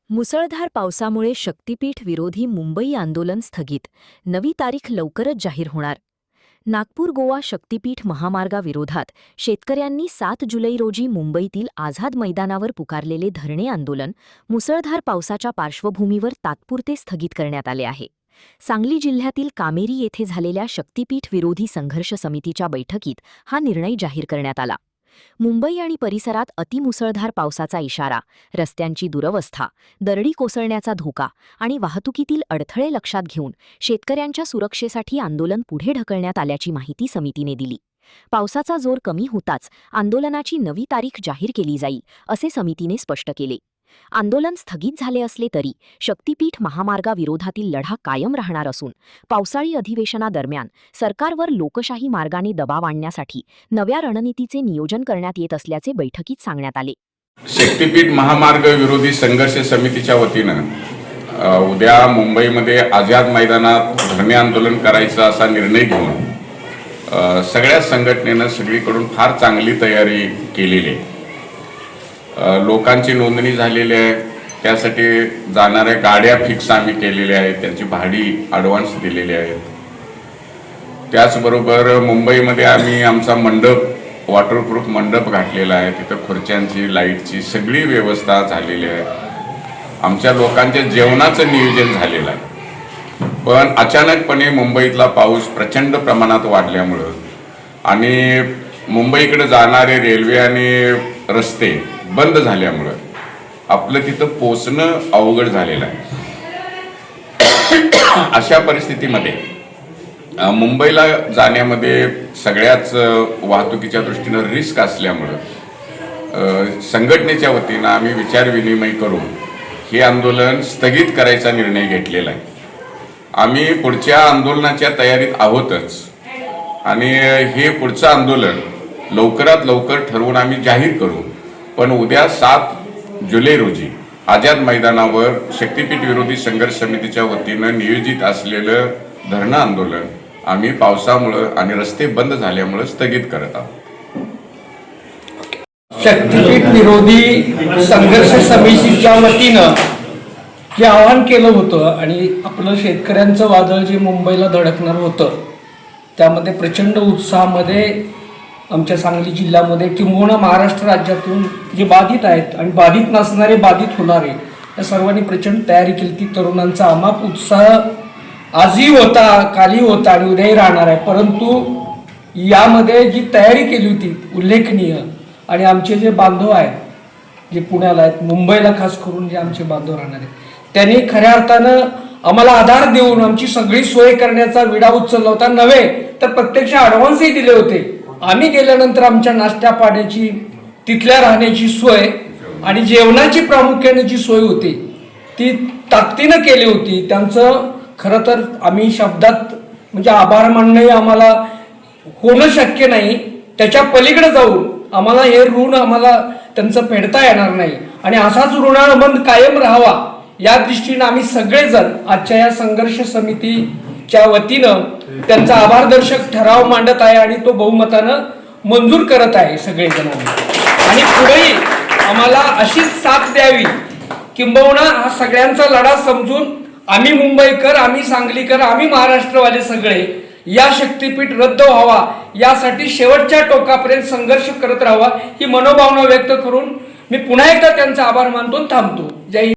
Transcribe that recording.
मुसळधार पावसामुळे शक्तीपीठ विरोधी मुंबई आंदोलन स्थगित, नवी तारीख लवकरच जाहीर होणार. नागपूर गोवा शक्तीपीठ महामार्गाविरोधात शेतकऱ्यांनी 7 जुलै रोजी मुंबईतील आझाद मैदानावर पुकारलेले धरणे आंदोलन मुसळधार पावसाच्या पार्श्वभूमीवर तात्पुरते स्थगित करण्यात आले आहे. सांगली जिल्ह्यातील कामेरी येथे झालेल्या शक्तीपीठ विरोधी संघर्ष समितीच्या बैठकीत हा निर्णय जाहीर करण्यात आला. मुंबई आणि परिसरात अतिमुसळधार पावसाचा इशारा, रस्त्यांची दुरवस्था, दरडी कोसळण्याचा धोका आणि वाहतुकीतील अडथळे लक्षात घेऊन शेतकऱ्यांच्या सुरक्षेसाठी आंदोलन पुढे ढकलण्यात आल्याची माहिती समितीने दिली. पावसाचा जोर कमी होताच आंदोलनाची नवी तारीख जाहीर केली जाईल, असे समितीने स्पष्ट केले. आंदोलन स्थगित झाले असले तरी शक्तीपीठ महामार्गाविरोधातील लढा कायम राहणार असून पावसाळी अधिवेशनादरम्यान सरकारवर लोकशाही मार्गाने दबाव आणण्यासाठी नव्या रणनीतीचे नियोजन करण्यात येत असल्याचे बैठकीत सांगण्यात आले. शक्तीपीठ महामार्ग विरोधी संघर्ष समितीच्या वतीनं उद्या मुंबईमध्ये आझाद मैदानात धरणे आंदोलन करायचं असा निर्णय घेऊन सगळ्या संघटनेनं सगळीकडून फार चांगली तयारी केलेली आहे. लोकांची नोंदणी झालेली आहे, त्यासाठी जाणाऱ्या गाड्या फिक्स आम्ही केलेल्या आहेत, त्यांची भाडी ॲडव्हान्स दिलेली आहेत. त्याचबरोबर मुंबईमध्ये आम्ही आमचा मंडप वॉटरप्रूफ मंडप घातलेला आहे, तिथं खुर्च्यांची लाईटची सगळी व्यवस्था झालेली आहे. आमच्या लोकांच्या जेवणाचं नियोजन झालेलं आहे. पण अचानकपणे मुंबईतला पाऊस प्रचंड प्रमाणात वाढल्यामुळं आणि मुंबईकडे जाणारे रेल्वे आणि रस्ते बंद झाल्यामुळं आपलं तिथं पोचणं अवघड झालेलं आहे. अशा परिस्थितीमध्ये मुंबईला जाण्यामध्ये सगळ्याच वाहतुकीच्या दृष्टीनं रिस्क असल्यामुळं संघटनेच्या वतीनं आम्ही विचारविनिमय करून हे आंदोलन स्थगित करायचा निर्णय घेतलेला आहे. आम्ही पुढच्या आंदोलनाच्या तयारीत आहोतच आणि हे पुढचं आंदोलन लवकरात लवकर ठरवून आम्ही जाहीर करू. पण उद्या 7 जुलै रोजी आझाद मैदानावर शक्तीपीठ विरोधी संघर्ष समितीच्या वतीनं नियोजित असलेलं धरणं आंदोलन आम्ही पावसामुळं आणि रस्ते बंद झाल्यामुळं स्थगित करत आहोत. शक्तीपीठ विरोधी संघर्ष समितीच्या वतीनं जे आवाहन केलं होतं आणि आपलं शेतकऱ्यांचं वादळ जे मुंबईला धडकणार होतं त्यामध्ये प्रचंड उत्साहामध्ये आमच्या सांगली जिल्ह्यामध्ये किंबहुना महाराष्ट्र राज्यातून जे बाधित आहेत आणि बाधित नसणारे बाधित होणारे या सर्वांनी प्रचंड तयारी केली. ती तरुणांचा अमाप उत्साह आजही होता, कालही होता आणि उद्याही राहणार आहे. परंतु यामध्ये जी तयारी केली होती उल्लेखनीय आणि आमचे जे बांधव आहेत जे पुण्याला आहेत, मुंबईला खास करून जे आमचे बांधव राहणार आहेत, त्यांनी खऱ्या अर्थानं आम्हाला आधार देऊन आमची सगळी सोय करण्याचा विडा उचलला होता. नव्हे तर प्रत्यक्ष ॲडव्हान्सही दिले होते. आम्ही गेल्यानंतर आमच्या नाश्त्या पाण्याची, तिथल्या राहण्याची सोय आणि जेवणाची प्रामुख्याने जी सोय होती ती ताकदीनं केली होती. त्यांचं खरं तर आम्ही शब्दात म्हणजे आभार मानणंही आम्हाला होणं शक्य नाही. त्याच्या पलीकडे जाऊन आम्हाला हे ऋण आम्हाला त्यांचं फेडता येणार नाही आणि असाच ऋणानुबंध कायम राहावा या दृष्टीनं आम्ही सगळेजण आजच्या या संघर्ष समितीच्या वतीनं त्यांचा आभारदर्शक ठराव मांडत आहे आणि तो बहुमतानं मंजूर करत आहे सगळेजण. आणि पुढेही आम्हाला अशीच साथ द्यावी, किंबहुना हा सगळ्यांचा लढा समजून आम्ही मुंबईकर, आम्ही सांगलीकर, आम्ही महाराष्ट्रवाले सगळे या शक्तीपीठ रद्द व्हावा यासाठी शेवटच्या टोकापर्यंत संघर्ष करत राहावा ही मनोभावना व्यक्त करून मी पुन्हा एकदा त्यांचा आभार मानतो. थांबतो. जय हिंद.